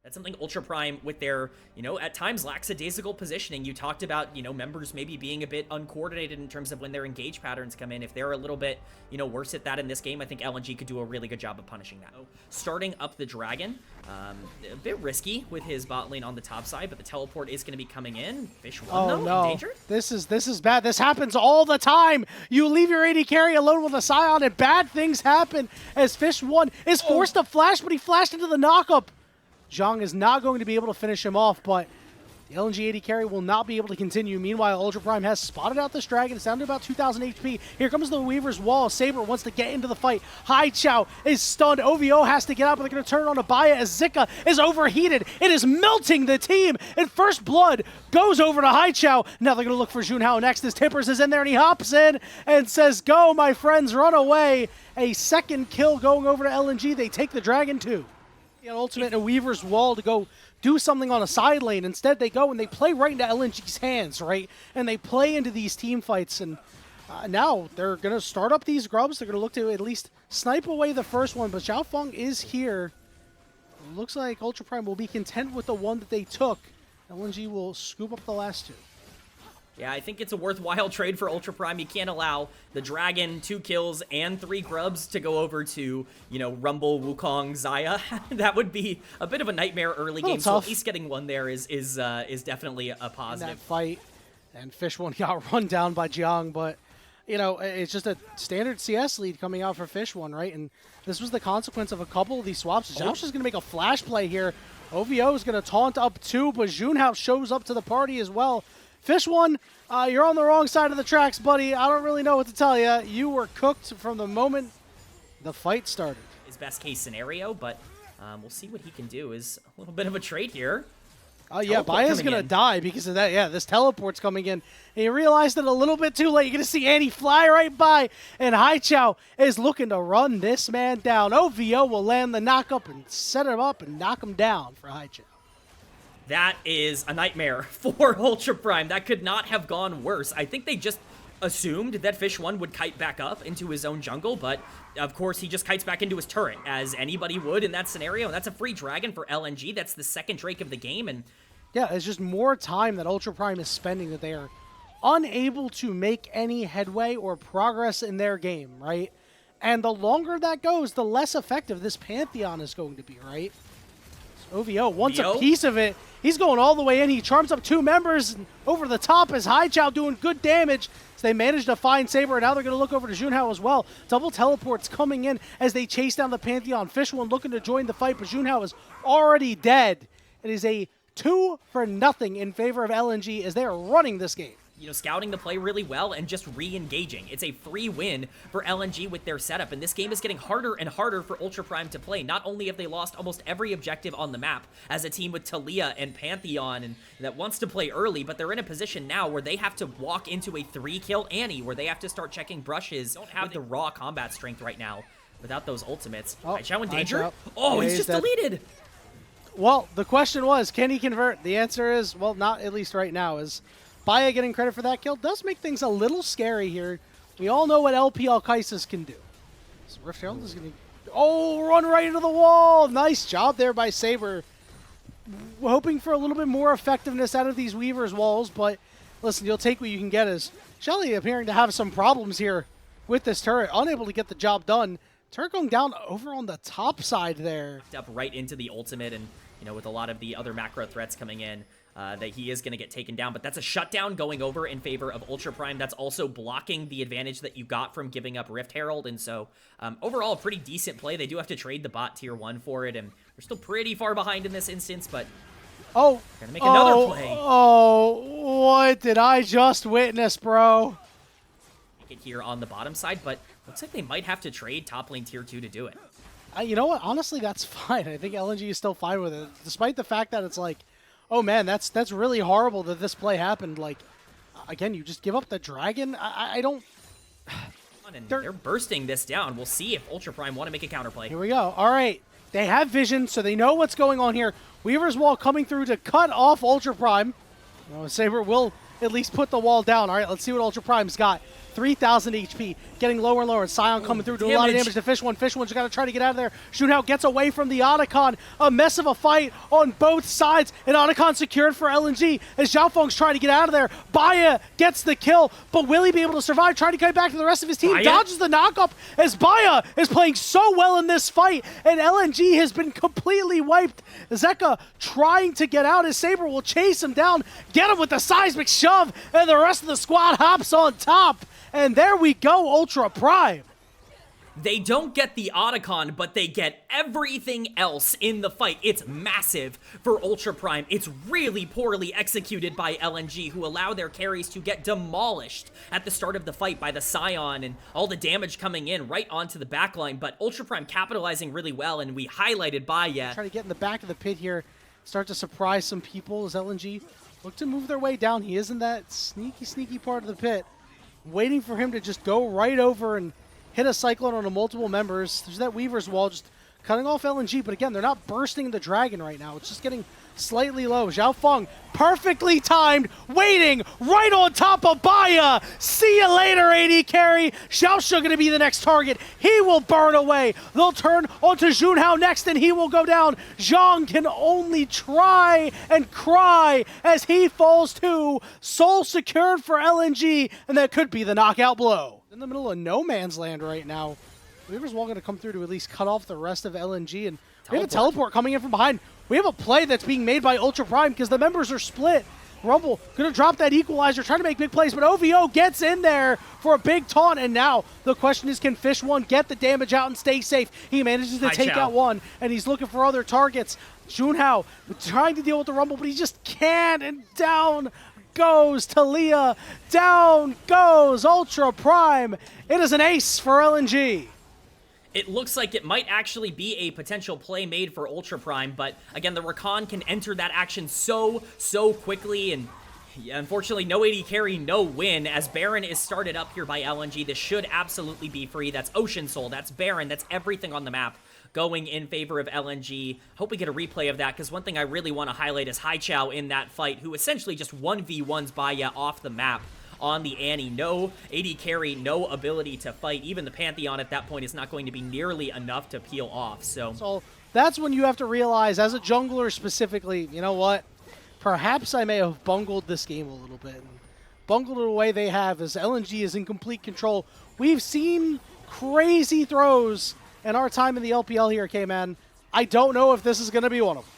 That's something Ultra Prime with their, at times lackadaisical positioning. You talked about, members maybe being a bit uncoordinated in terms of when their engage patterns come in. If they're a little bit, worse at that in this game, I think LNG could do a really good job of punishing that. Starting up the Dragon, a bit risky with his bot lane on the top side, but the teleport is going to be coming in. Fish one, though, no. endangered. This is bad. This happens all the time. You leave your AD carry alone with a Scion, and bad things happen as Fish one is forced to flash, but he flashed into the knockup. Zhang is not going to be able to finish him off, but the LNG AD carry will not be able to continue. Meanwhile, Ultra Prime has spotted out this Dragon. It's down to about 2,000 HP. Here comes the Weaver's Wall. Saber wants to get into the fight. Hai Chao is stunned. OVO has to get out, but they're going to turn on Abaya as Zika is overheated. It is melting the team, and First Blood goes over to Hai Chao. Now they're going to look for Junhao next as Tippers is in there, and he hops in and says, "Go, my friends, run away." A second kill going over to LNG. They take the Dragon too. An ultimate and a Weaver's Wall to go do something on a side lane. Instead, they go and they play right into LNG's hands, right? And they play into these team fights. And now they're going to start up these grubs. They're going to look to at least snipe away the first one. But Xiao Feng is here. It looks like Ultra Prime will be content with the one that they took. LNG will scoop up the last two. Yeah, I think it's a worthwhile trade for Ultra Prime. You can't allow the Dragon 2 kills and 3 grubs to go over to, Rumble, Wukong, Xayah. That would be a bit of a nightmare early game. So at least getting one there is definitely a positive. In that fight, and Fish one got run down by Jiang, but it's just a standard CS lead coming out for Fish one, right? And this was the consequence of a couple of these swaps. Zhang's just going to make a flash play here. OVO is going to taunt up 2, but Junhao shows up to the party as well. Fish one, you're on the wrong side of the tracks, buddy. I don't really know what to tell you. You were cooked from the moment the fight started. His best case scenario, but we'll see what he can do. Is a little bit of a trade here. Yeah, Baya's going to die because of that. Yeah, this teleport's coming in. And he realized it a little bit too late. You're going to see Annie fly right by, and Hai Chao is looking to run this man down. OVO will land the knock-up and set him up and knock him down for Hai Chao. That is a nightmare for Ultra Prime. That could not have gone worse. I think they just assumed that Fish 1 would kite back up into his own jungle, but of course he just kites back into his turret, as anybody would in that scenario, and that's a free Dragon for LNG. That's the second Drake of the game, and yeah, it's just more time that Ultra Prime is spending that they are unable to make any headway or progress in their game, right? And the longer that goes, the less effective this Pantheon is going to be, right? So OVO wants a piece of it. He's going all the way in. He charms up 2 members over the top as Hai Chao doing good damage. So they managed to find Saber, and now they're going to look over to Junhao as well. Double teleports coming in as they chase down the Pantheon. Fish one looking to join the fight, but Junhao is already dead. It is a 2-0 in favor of LNG as they are running this game. Scouting the play really well and just re-engaging. It's a free win for LNG with their setup, and this game is getting harder and harder for Ultra Prime to play. Not only have they lost almost every objective on the map as a team with Taliyah and Pantheon and that wants to play early, but they're in a position now where they have to walk into a 3-kill Annie, where they have to start checking brushes. Don't have the raw combat strength right now without those ultimates. Hai Chao in danger? Oh, he's just deleted! Well, the question was, can he convert? The answer is, well, not at least right now, is Baya getting credit for that kill does make things a little scary here. We all know what LPL Kai'Sa can do. So Rift Herald is going to... run right into the wall! Nice job there by Saber. We're hoping for a little bit more effectiveness out of these Weaver's Walls, but listen, you'll take what you can get as Shelly appearing to have some problems here with this turret. Unable to get the job done. Turret going down over on the top side there. Up right into the ultimate, and with a lot of the other macro threats coming in, that he is going to get taken down, but that's a shutdown going over in favor of Ultra Prime. That's also blocking the advantage that you got from giving up Rift Herald, and so overall, a pretty decent play. They do have to trade the bot tier 1 for it, and they're still pretty far behind in this instance, but they're going to make another play. Oh, what did I just witness, bro? Make it here on the bottom side, but looks like they might have to trade top lane tier 2 to do it. You know what? Honestly, that's fine. I think LNG is still fine with it, despite the fact that it's like, oh man, that's really horrible that this play happened. Like, again, you just give up the Dragon? I don't... And they're bursting this down. We'll see if Ultra Prime want to make a counterplay. Here we go. All right. They have vision, so they know what's going on here. Weaver's Wall coming through to cut off Ultra Prime. Saber will at least put the wall down. All right, let's see what Ultra Prime's got. 3,000 HP, getting lower and lower. Sion coming through, doing a lot of damage to Fish One. Fish One's got to try to get out of there. Junhao gets away from the Otacon. A mess of a fight on both sides, and Otacon secured for LNG as Xiaofeng's trying to get out of there. Baya gets the kill, but will he be able to survive? Trying to get back to the rest of his team. Baya dodges the knockup as Baya is playing so well in this fight, and LNG has been completely wiped. Zeka trying to get out as Saber will chase him down, get him with the seismic shove, and the rest of the squad hops on top. And there we go, Ultra Prime. They don't get the Otacon, but they get everything else in the fight. It's massive for Ultra Prime. It's really poorly executed by LNG, who allow their carries to get demolished at the start of the fight by the Sion and all the damage coming in right onto the backline. But Ultra Prime capitalizing really well, and we highlighted Baya. Trying to get in the back of the pit here, start to surprise some people as LNG look to move their way down. He is in that sneaky part of the pit, waiting for him to just go right over and hit a Cyclone on a multiple members. There's that Weaver's Wall just cutting off LNG, but again, they're not bursting the Dragon right now. It's just getting slightly low. Xiaofeng, perfectly timed, waiting right on top of Baya. See you later, AD carry. Xiaosha going to be the next target. He will burn away. They'll turn onto Junhao next, and he will go down. Zhang can only try and cry as he falls too. Soul secured for LNG, and that could be the knockout blow. In the middle of no man's land right now. Weaver's Wall going to come through to at least cut off the rest of LNG, and we have a teleport coming in from behind. We have a play that's being made by Ultra Prime because the members are split. Rumble going to drop that equalizer, trying to make big plays, but OVO gets in there for a big taunt, and now the question is, can Fish One get the damage out and stay safe? He manages to take out one, and he's looking for other targets. Junhao trying to deal with the Rumble, but he just can't, and down goes Talia. Down goes Ultra Prime. It is an ace for LNG. It looks like it might actually be a potential play made for Ultra Prime, but again, the Rakan can enter that action so quickly, and unfortunately, no AD carry, no win, as Baron is started up here by LNG. This should absolutely be free. That's Ocean Soul, that's Baron, that's everything on the map going in favor of LNG. Hope we get a replay of that, because one thing I really want to highlight is Haichao in that fight, who essentially just 1v1s Baya off the map on the Annie. No AD carry, no ability to fight. Even the Pantheon at that point is not going to be nearly enough to peel off. So that's when you have to realize, as a jungler specifically, you know what? Perhaps I may have bungled this game a little bit. Bungled it the way they have, as LNG is in complete control. We've seen crazy throws in our time in the LPL here, K-Man. I don't know if this is going to be one of them.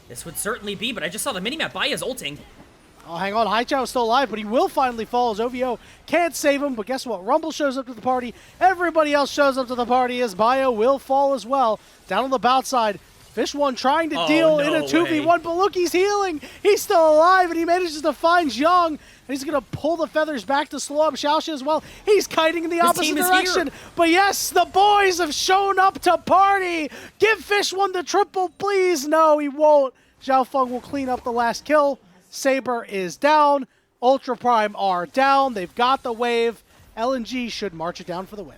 This would certainly be, but I just saw the minimap. Baya's ulting. Oh, hang on. Haichao is still alive, but he will finally fall as OVO can't save him. But guess what? Rumble shows up to the party. Everybody else shows up to the party as Baya will fall as well. Down on the bout side, Fish One trying to deal in a 2v1, but look, he's healing. He's still alive, and he manages to find Zhang. And he's going to pull the feathers back to slow up Xiaosha as well. He's kiting in the opposite direction. But yes, the boys have shown up to party. Give Fish One the triple, please. No, he won't. Xiaofeng will clean up the last kill. Saber is down. Ultra Prime are down. They've got the wave. LNG should march it down for the win.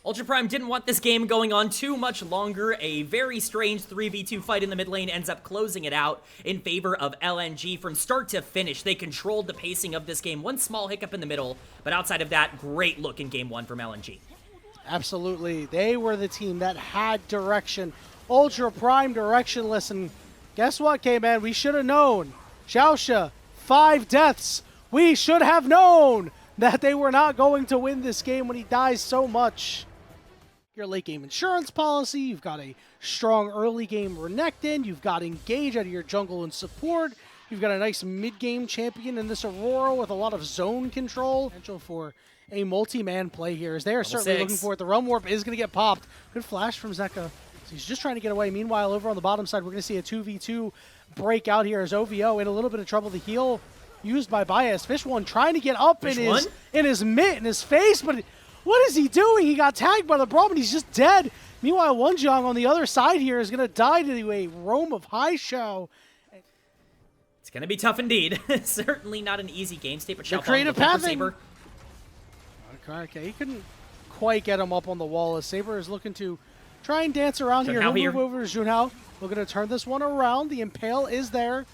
Ultra Prime didn't want this game going on too much longer. A very strange 3v2 fight in the mid lane ends up closing it out in favor of LNG. From start to finish, they controlled the pacing of this game. One small hiccup in the middle, but outside of that, great look in game one from LNG. Absolutely. They were the team that had direction. Ultra Prime directionless, and guess what, K-Man? We should have known. Xiaosha, 5 deaths. We should have known that they were not going to win this game when he dies so much. Your late game insurance policy, you've got a strong early game Renekton, you've got Engage out of your jungle and support, you've got a nice mid-game champion in this Aurora with a lot of zone control. Potential for a multi-man play here, as they are certainly looking for it. The Realm Warp is going to get popped. Good flash from Zeka. So he's just trying to get away. Meanwhile, over on the bottom side, we're going to see a 2v2 break out here as OVO in a little bit of trouble. The heal used by Bias. Fish One trying to get up in his mitt, in his face, but what is he doing? He got tagged by the Braum, and he's just dead. Meanwhile, Wonjong on the other side here is going to die to a roam of Haichao. It's going to be tough indeed. Certainly not an easy game state, but the creative pathing. Okay, he couldn't quite get him up on the wall as Saber is looking to try and dance around here. He'll move over to Junhao. We're going to turn this one around. The Impale is there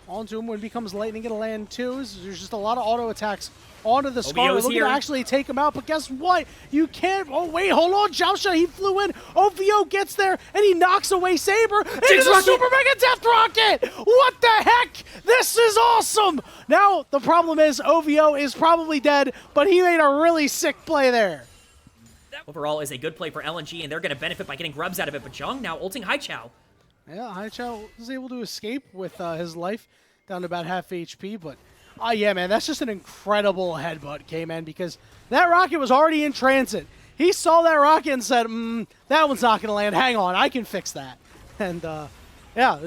onto him when it becomes lightning gonna land too. There's just a lot of auto attacks onto the Scar. Looking to actually take him out, but guess what? You can't. Oh wait, hold on, Xiaosha, he flew in. OVO gets there and he knocks away Saber into the Super Mega Death Rocket. What the heck? This is awesome. Now the problem is OVO is probably dead, but he made a really sick play there. That overall is a good play for LNG, and they're going to benefit by getting grubs out of it. But Zhang now ulting Haichao. Yeah, Haichao was able to escape with his life down to about half HP, but yeah, man, that's just an incredible headbutt, K-Man, because that rocket was already in transit. He saw that rocket and said, that one's not going to land. Hang on, I can fix that. And yeah,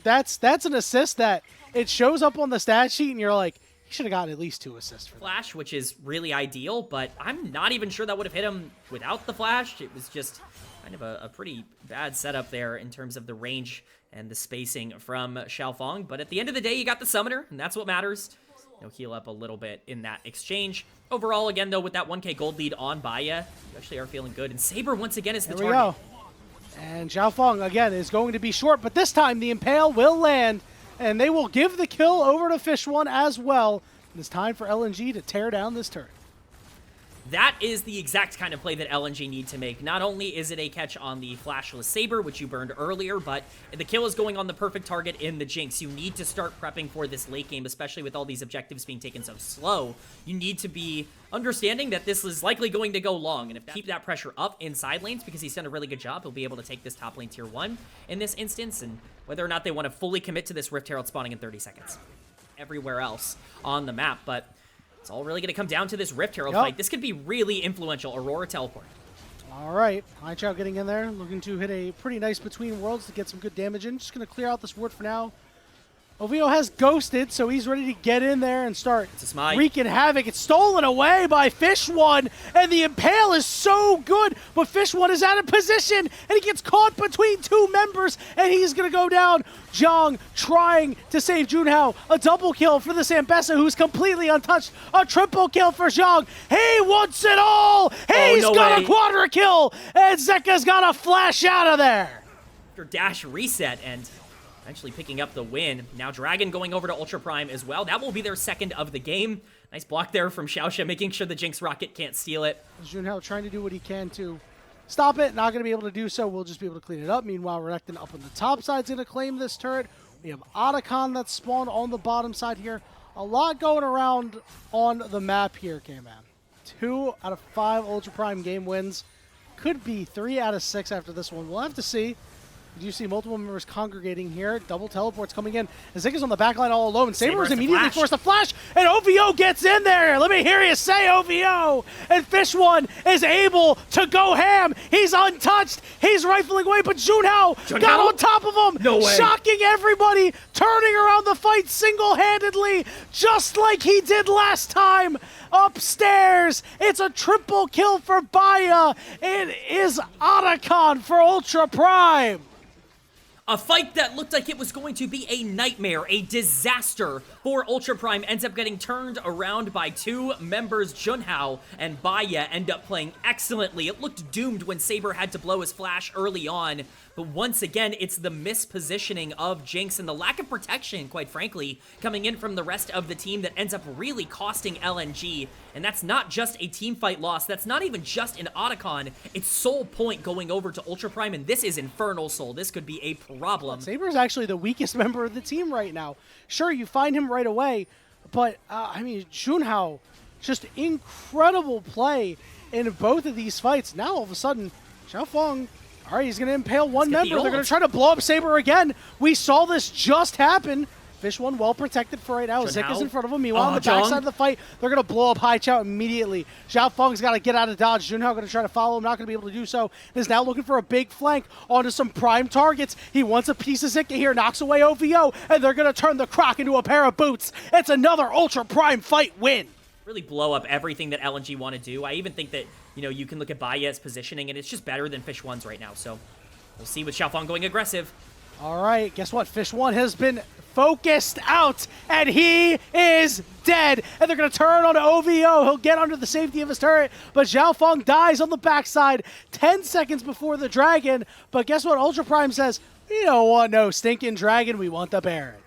that's an assist that it shows up on the stat sheet, and you're like, he should have gotten at least 2 assists for Flash, which is really ideal, but I'm not even sure that would have hit him without the flash. It was just kind of a pretty bad setup there in terms of the range and the spacing from Xiaofeng. But at the end of the day, you got the summoner, and that's what matters. He'll heal up a little bit in that exchange. Overall, again, though, with that 1K gold lead on Baya, you actually are feeling good. And Saber, once again, is the target. There we go. And Xiaofeng, again, is going to be short, but this time the Impale will land, and they will give the kill over to Fish One as well. And it's time for LNG to tear down this turret. That is the exact kind of play that LNG need to make. Not only is it a catch on the flashless Saber, which you burned earlier, but the kill is going on the perfect target in the Jinx. You need to start prepping for this late game, especially with all these objectives being taken so slow. You need to be understanding that this is likely going to go long, and if keep that pressure up in side lanes, because he's done a really good job, he'll be able to take this top lane tier 1 in this instance, and whether or not they want to fully commit to this Rift Herald spawning in 30 seconds. Everywhere else on the map, but it's all really going to come down to this Rift Herald fight. This could be really influential. Aurora teleport. All right. Haichao getting in there, looking to hit a pretty nice between worlds to get some good damage in. Just going to clear out this ward for now. OVO has ghosted, so he's ready to get in there and start wreaking havoc. It's stolen away by Fish One, and the Impale is so good, but Fish One is out of position, and he gets caught between 2 members, and he's going to go down. Zhang trying to save Junhao. A double kill for the Zambessa, who's completely untouched. A triple kill for Zhang. He wants it all. He's got a quadra kill, and Zeka's got a flash out of there. After dash reset, and eventually picking up the win. Now Dragon going over to Ultra Prime as well. That will be their second of the game. Nice block there from Xiaosha, making sure the Jinx Rocket can't steal it. Junhao trying to do what he can to stop it. Not going to be able to do so. We'll just be able to clean it up. Meanwhile, Renekton up on the top side is going to claim this turret. We have Otacon that's spawned on the bottom side here. A lot going around on the map here, K-Man. 2 out of 5 Ultra Prime game wins. Could be 3 out of 6 after this one. We'll have to see. You see multiple members congregating here. Double teleports coming in. Zeka's on the backline all alone. Saber is immediately forced to flash, and OVO gets in there. Let me hear you say OVO. And Fish One is able to go ham. He's untouched. He's rifling away, but Junhao got on top of him. No way. Shocking everybody, turning around the fight single-handedly, just like he did last time. Upstairs, it's a triple kill for Baya. It is Otacon for Ultra Prime. A fight that looked like it was going to be a nightmare, a disaster for Ultra Prime, ends up getting turned around by 2 members. Junhao and Baya end up playing excellently. It looked doomed when Saber had to blow his flash early on, but once again, it's the mispositioning of Jinx and the lack of protection, quite frankly, coming in from the rest of the team that ends up really costing LNG. And that's not just a team fight loss. That's not even just an Otacon. It's Soul Point going over to Ultra Prime, and this is Infernal Soul. This could be a problem. Saber is actually the weakest member of the team right now. Sure, you find him right away, but, I mean, Junhao, just incredible play in both of these fights. Now, all of a sudden, Xiaofeng, all right, he's going to impale 1 member. They're going to try to blow up Saber again. We saw this just happen. Fish One well protected for right now. Zeka's in front of him. Meanwhile, on the backside of the fight, they're going to blow up Haichao immediately. Xiaofeng's got to get out of dodge. Junhao going to try to follow him. Not going to be able to do so. Is now looking for a big flank onto some prime targets. He wants a piece of Zeka here. Knocks away OVO, and they're going to turn the Croc into a pair of boots. It's another Ultra Prime fight win. Really blow up everything that LNG want to do. I even think that, you know, you can look at Baya's positioning, and it's just better than Fish One's right now. So we'll see with Xiaofeng going aggressive. All right, guess what? Fish One has been focused out, and he is dead. And they're going to turn on OVO. He'll get under the safety of his turret, but Xiaofeng dies on the backside 10 seconds before the Dragon. But guess what? Ultra Prime says, we don't want no stinking Dragon. We want the Baron.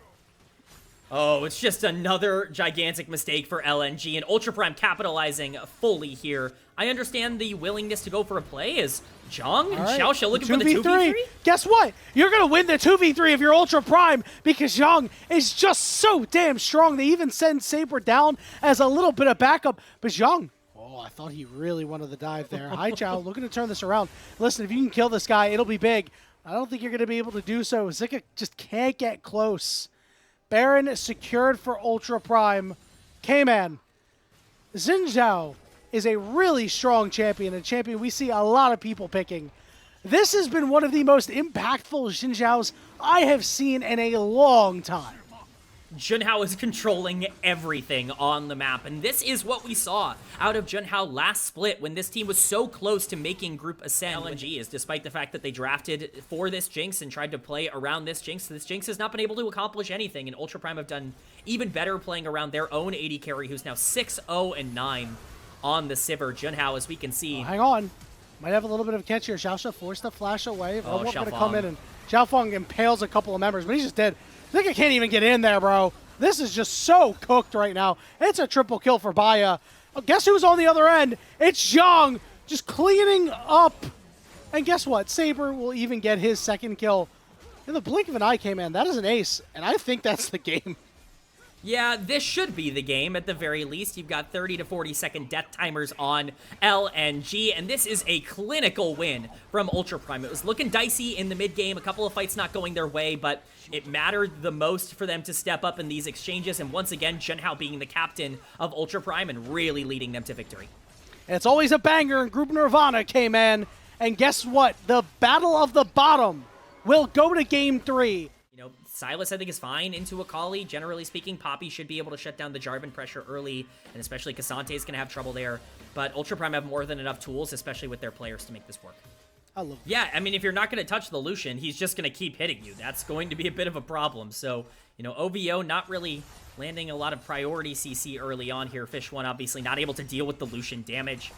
Oh, it's just another gigantic mistake for LNG, and Ultra Prime capitalizing fully here. I understand the willingness to go for a play as Jong and Right. Xiaoxia looking for the 2v3. Guess what? You're going to win the 2v3 if you're Ultra Prime because Jong is just so damn strong. They even send Saber down as a little bit of backup. But Jong, oh, I thought he really wanted the dive there. Hi, Chow, looking to turn this around. Listen, if you can kill this guy, it'll be big. I don't think you're going to be able to do so. Zika just can't get close. Baron secured for Ultra Prime. K-Man. Xin Zhao is a really strong champion, a champion we see a lot of people picking. This has been one of the most impactful Xin Zhaos I have seen in a long time. Junhao is controlling everything on the map, and this is what we saw out of Junhao last split when this team was so close to making Group Ascend. LNG is, despite the fact that they drafted for this Jinx and tried to play around this Jinx has not been able to accomplish anything, and Ultra Prime have done even better playing around their own AD carry, who's now 6-0-9 on the Sivir. Junhao, as we can see. Oh, hang on. Might have a little bit of a catch here. Xiaoxia forced the flash away. Oh, going to come in, and Xiaofeng impales a couple of members, but he's just dead. I think I can't even get in there, bro. This is just so cooked right now. It's a triple kill for Baya. Oh, guess who's on the other end? It's Zhang just cleaning up. And guess what? Saber will even get his second kill. In the blink of an eye, K-Man, that is an ace. And I think that's the game. Yeah, this should be the game at the very least. You've got 30 to 40 second death timers on LNG, and this is a clinical win from Ultra Prime. It was looking dicey in the mid game, a couple of fights not going their way, but it mattered the most for them to step up in these exchanges, and once again, Junhao being the captain of Ultra Prime and really leading them to victory. It's always a banger in Group Nirvana, K-Man. And guess what? The Battle of the Bottom will go to Game 3. You know, Silas, I think, is fine into Akali. Generally speaking, Poppy should be able to shut down the Jarvan pressure early, and especially Cassante is going to have trouble there. But Ultra Prime have more than enough tools, especially with their players, to make this work. I love it. Yeah, I mean, if you're not going to touch the Lucian, he's just going to keep hitting you. That's going to be a bit of a problem. So, you know, OVO not really landing a lot of priority CC early on here. Fish 1 obviously not able to deal with the Lucian damage.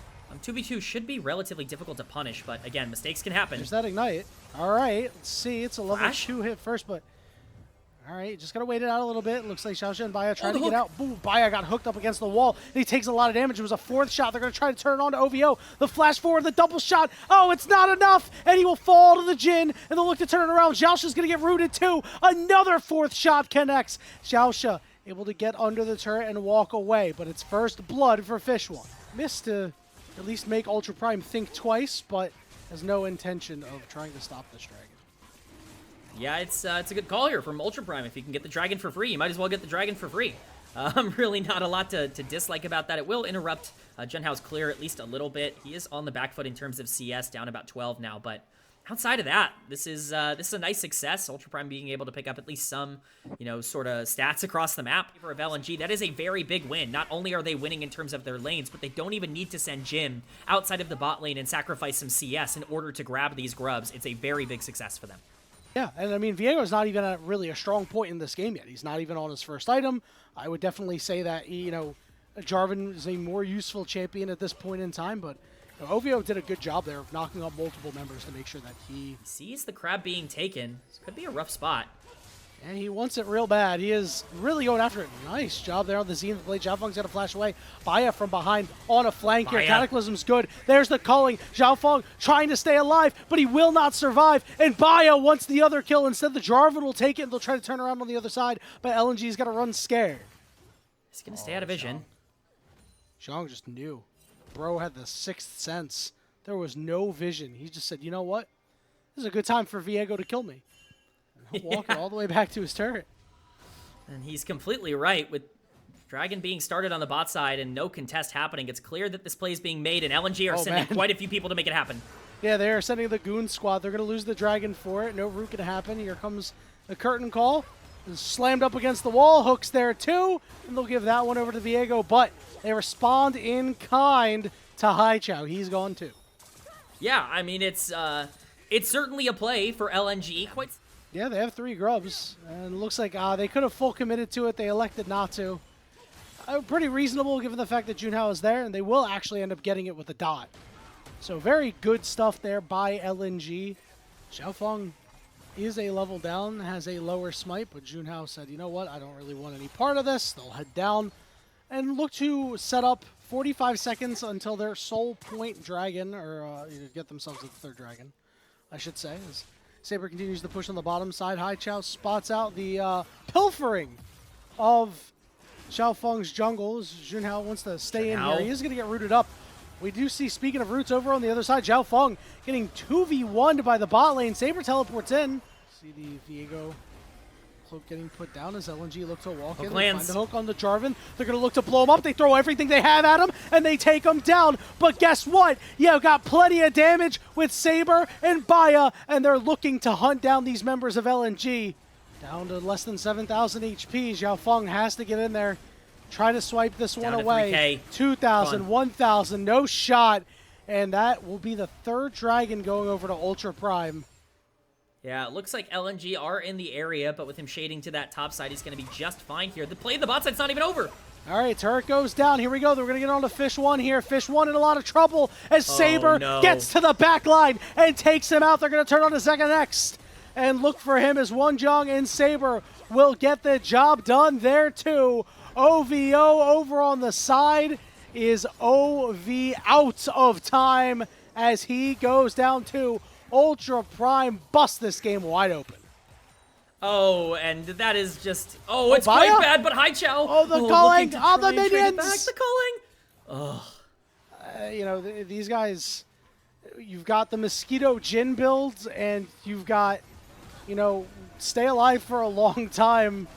2v2 should be relatively difficult to punish, but again, mistakes can happen. There's that Ignite. All right, let's see. It's a level Flash? 2 hit first, but all right, just got to wait it out a little bit. Looks like Xiaoxia and Baya trying to get out. Boom, Baya got hooked up against the wall. And he takes a lot of damage. It was a fourth shot. They're going to try to turn it on to OVO. The flash forward, the double shot. Oh, it's not enough. And he will fall to the Jhin. And they'll look to turn it around. Xiaoxia's going to get rooted too. Another fourth shot connects. Xiaoxia able to get under the turret and walk away. But it's first blood for Fish 1. Missed to at least make Ultra Prime think twice, but has no intention of trying to stop this dragon. Yeah, it's a good call here from Ultra Prime. If you can get the dragon for free, you might as well get the dragon for free. Really not a lot to dislike about that. It will interrupt Junhao's clear at least a little bit. He is on the back foot in terms of CS, down about 12 now, but outside of that, this is a nice success. Ultra Prime being able to pick up at least some, you know, sort of stats across the map for LNG. That is a very big win. Not only are they winning in terms of their lanes, but they don't even need to send Jhin outside of the bot lane and sacrifice some CS in order to grab these grubs. It's a very big success for them. Yeah, and I mean, Viego's not even at really a strong point in this game yet. He's not even on his first item. I would definitely say that, you know, Jarvan is a more useful champion at this point in time, but OVO did a good job there of knocking up multiple members to make sure that he sees the crab being taken. This could be a rough spot. And he wants it real bad. He is really going after it. Nice job there on the Zenith blade. Xiaofeng's got to flash away. Baya from behind on a flank here. Cataclysm's good. There's the culling. Xiaofeng trying to stay alive, but he will not survive. And Baya wants the other kill. Instead, the Jarvan will take it, and they'll try to turn around on the other side. But LNG's got to run scared. He's going to stay out of vision. Zhang just knew. Bro had the sixth sense. There was no vision. He just said, you know what? This is a good time for Viego to kill me. And he'll walk it all the way back to his turret. And he's completely right. With Dragon being started on the bot side and no contest happening, it's clear that this play is being made, and LNG are sending quite a few people to make it happen. Yeah, they're sending the Goon squad. They're going to lose the Dragon for it. No root can happen. Here comes the curtain call. Slammed up against the wall. Hook's there too. And they'll give that one over to Viego. But they respond in kind to Haichao. He's gone too. Yeah, I mean, it's certainly a play for LNG. Yeah, they have 3 grubs. And it looks like they could have full committed to it. They elected not to. Pretty reasonable given the fact that Junhao is there. And they will actually end up getting it with a dot. So very good stuff there by LNG. Xiaofeng is a level down, has a lower smite, but Junhao said, you know what, I don't really want any part of this. They'll head down and look to set up 45 seconds until their soul point dragon, or get themselves a third dragon, I should say. As Saber continues to push on the bottom side, Haichao spots out the pilfering of Xiaofeng's jungle. As Junhao wants to stay in here. He is going to get rooted up. We do see, speaking of roots, over on the other side, Xiaofeng getting 2v1'd by the bot lane. Saber teleports in. See the Viego cloak getting put down as LNG look to walk in. They find the hook on the Jarvan. They're going to look to blow him up. They throw everything they have at him, and they take him down. But guess what? Yeah, got plenty of damage with Saber and Baya, and they're looking to hunt down these members of LNG. Down to less than 7,000 HP. Xiaofeng has to get in there. Try to swipe this one away. 2,000, 1,000, no shot. And that will be the third dragon going over to Ultra Prime. Yeah, it looks like LNG are in the area, but with him shading to that top side, he's going to be just fine here. The play in the bot side's not even over. All right, turret goes down. Here we go. They're going to get on to Fish 1 here. Fish 1 in a lot of trouble as Saber gets to the back line and takes him out. They're going to turn on to Zeka next and look for him as Wonjong and Saber will get the job done there too. OVO over on the side is OV out of time as he goes down to Ultra Prime. Bust this game wide open. Oh, and that is just... Oh, it's quite bad, but Haichao. Oh, the culling on the minions. The culling. Oh. These guys, you've got the Mosquito Jin builds, and you've got, stay alive for a long time.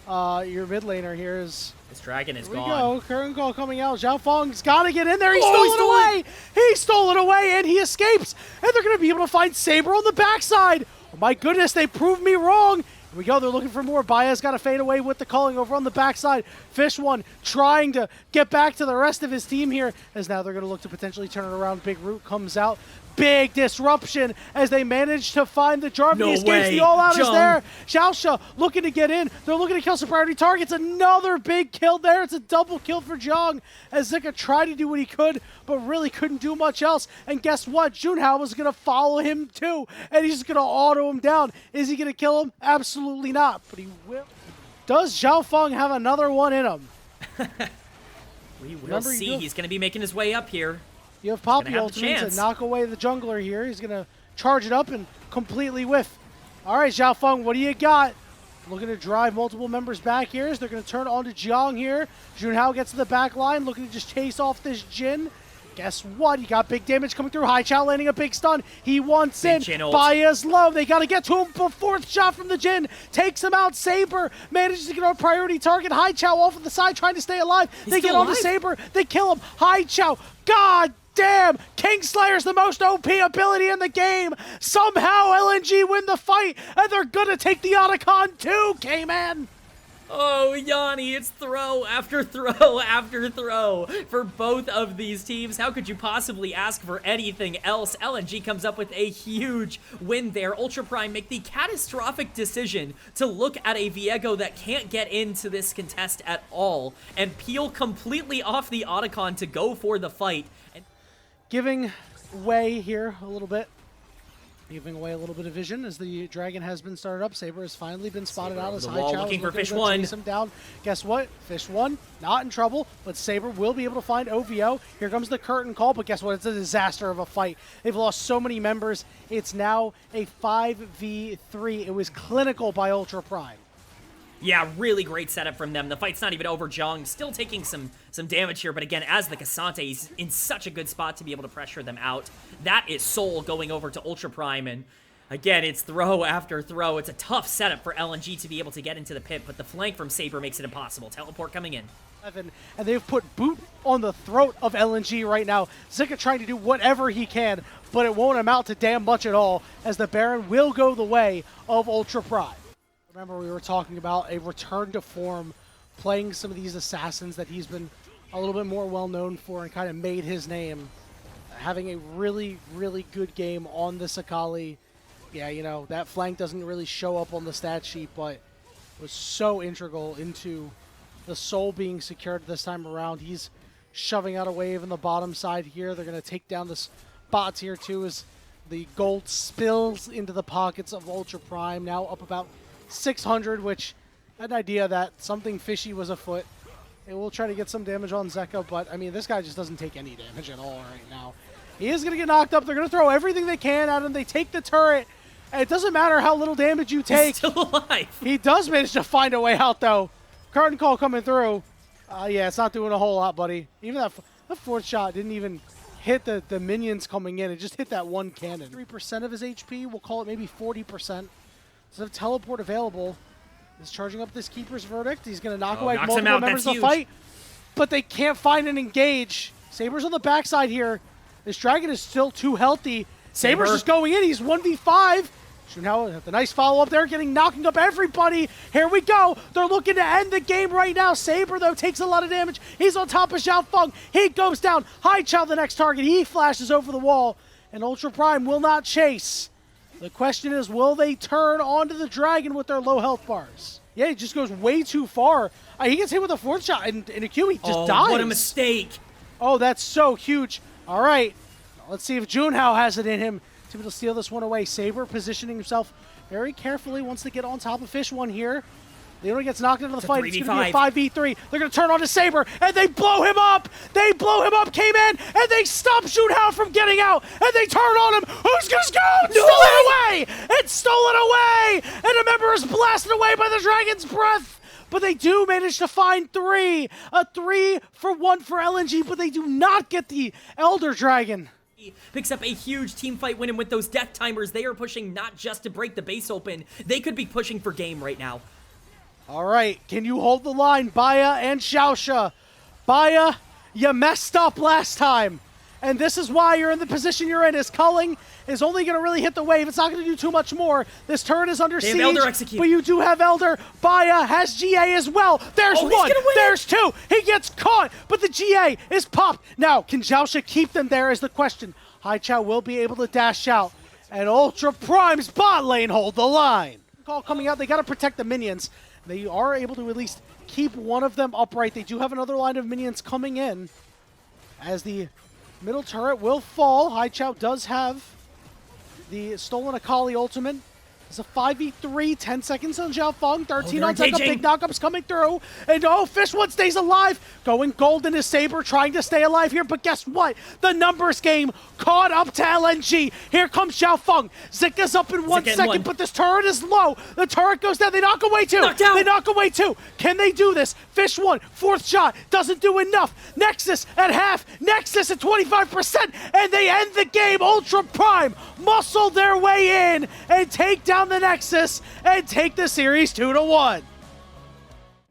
Your mid laner here is... This dragon is gone. Here we go. Current call coming out. Xiaofeng's got to get in there. He stole it away. He stole it away, and he escapes. And they're going to be able to find Saber on the backside. Oh, my goodness, they proved me wrong. Here we go. They're looking for more. Baya's got to fade away with the calling over on the backside. Fish 1 trying to get back to the rest of his team here, as now they're going to look to potentially turn it around. Big Root comes out. Big disruption as they manage to find the Jarvan. He escapes. The all-out is there. Xiaosha looking to get in. They're looking to kill some priority targets. Another big kill there. It's a double kill for Zhang as Zika tried to do what he could, but really couldn't do much else. And guess what? Junhao was going to follow him too, and he's just going to auto him down. Is he going to kill him? Absolutely not, but he will. Does Xiaofeng have another one in him? We will see. He's going to be making his way up here. You have Poppy ultimate to knock away the jungler here. He's going to charge it up and completely whiff. All right, Xiaofeng, what do you got? Looking to drive multiple members back here. They're going to turn on to Jiang here. Junhao gets to the back line, looking to just chase off this Jin. Guess what? You got big damage coming through. Haichao landing a big stun. He wants in. Baya's low. They got to get to him. Fourth shot from the Jin. Takes him out. Saber manages to get on a priority target. Haichao off on the side trying to stay alive. They get on to Saber. They kill him. Haichao. God damn! Kingslayer's the most OP ability in the game. Somehow LNG win the fight, and they're gonna take the Otacon too, K-Man! Oh, Yanni, it's throw after throw after throw for both of these teams. How could you possibly ask for anything else? LNG comes up with a huge win there. Ultra Prime make the catastrophic decision to look at a Viego that can't get into this contest at all and peel completely off the Otacon to go for the fight. Giving way here a little bit. Giving away a little bit of vision as the dragon has been started up. Saber has finally been spotted out as Haichao looking for Fish 1. Chase him down. Guess what? Fish 1 not in trouble, but Saber will be able to find OVO. Here comes the curtain call, but guess what? It's a disaster of a fight. They've lost so many members. It's now a 5v3. It was clinical by Ultra Prime. Yeah, really great setup from them. The fight's not even over. Zhang still taking some damage here, but again, as the Cassante, he's in such a good spot to be able to pressure them out. That is Soul going over to Ultra Prime, and again, it's throw after throw. It's a tough setup for LNG to be able to get into the pit, but the flank from Saber makes it impossible. Teleport coming in. And they've put boot on the throat of LNG right now. Zika trying to do whatever he can, but it won't amount to damn much at all, as the Baron will go the way of Ultra Prime. Remember, we were talking about a return to form, playing some of these assassins that he's been a little bit more well-known for and kind of made his name. Having a really, really good game on this Akali. Yeah, that flank doesn't really show up on the stat sheet, but was so integral into the Soul being secured this time around. He's shoving out a wave in the bottom side here. They're going to take down this bot tier 2 as The gold spills into the pockets of Ultra Prime, now up about 600, which had an idea that something fishy was afoot. It will try to get some damage on Zeka, but I mean, this guy just doesn't take any damage at all right now. He is going to get knocked up. They're going to throw everything they can at him. They take the turret, and it doesn't matter how little damage you take. He's still alive. He does manage to find a way out, though. Curtain call coming through. Yeah, it's not doing a whole lot, buddy. Even that fourth shot didn't even hit the minions coming in. It just hit that one cannon. 3% of his HP, we'll call it maybe 40%. So the teleport available. Is charging up this Keeper's Verdict. He's going to knock away multiple members of the fight. But they can't find an engage. Saber's on the backside here. This dragon is still too healthy. Saber's just going in. He's 1v5. Shunhao, the nice follow-up there, knocking up everybody. Here we go. They're looking to end the game right now. Saber, though, takes a lot of damage. He's on top of Xiao Feng. He goes down. Haichao, the next target. He flashes over the wall. And Ultra Prime will not chase. The question is, will they turn onto the dragon with their low health bars? Yeah, he just goes way too far. He gets hit with a fourth shot, and in a Q, he just dies. What a mistake. Oh, that's so huge. All right, let's see if Junhao has it in him to be able to steal this one away. Saber positioning himself very carefully, wants to get on top of Fish One here. Leona gets knocked into the fight. It's going to be a 5v3. They're going to turn on to Saber, and they blow him up. They blow him up, came in, and they stop Junhao from getting out, and they turn on him. Who's going to go? It's stolen away! It's stolen away! And a member is blasted away by the Dragon's Breath. But they do manage to find 3. A 3-for-1 for LNG, but they do not get the Elder Dragon. Picks up a huge team fight win, and with those death timers, they are pushing not just to break the base open. They could be pushing for game right now. All right, can you hold the line, Baya and Xiaosha? Baya, you messed up last time. And this is why you're in the position you're in, is Culling is only going to really hit the wave. It's not going to do too much more. This turret is under siege, Elder execute. But you do have Elder. Baya has GA as well. There's one, there's 2. He gets caught, but the GA is popped. Now, can Xiaosha keep them there is the question. Haichao will be able to dash out. And Ultra Prime's bot lane hold the line. Call coming out, they got to protect the minions. They are able to at least keep one of them upright. They do have another line of minions coming in as the middle turret will fall. Haichao does have the stolen Akali ultimate. It's a 5v3, 10 seconds on Xiao Feng, 13 on Zeka, big knockups coming through. And Fish One stays alive. Going golden is Saber, trying to stay alive here, but guess what? The numbers game caught up to LNG. Here comes Xiao Feng. Zeka's up in 1 second, but this turret is low. The turret goes down, they knock away 2. They knock away 2. Can they do this? Fish One, 4th shot, doesn't do enough. Nexus at half, Nexus at 25%, and they end the game. Ultra Prime muscle their way in and take down the Nexus and take the series 2-1.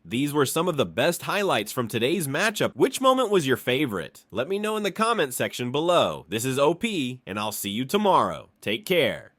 These were some of the best highlights from today's matchup. Which moment was your favorite? Let me know in the comment section below. This is OP, and I'll see you tomorrow. Take care.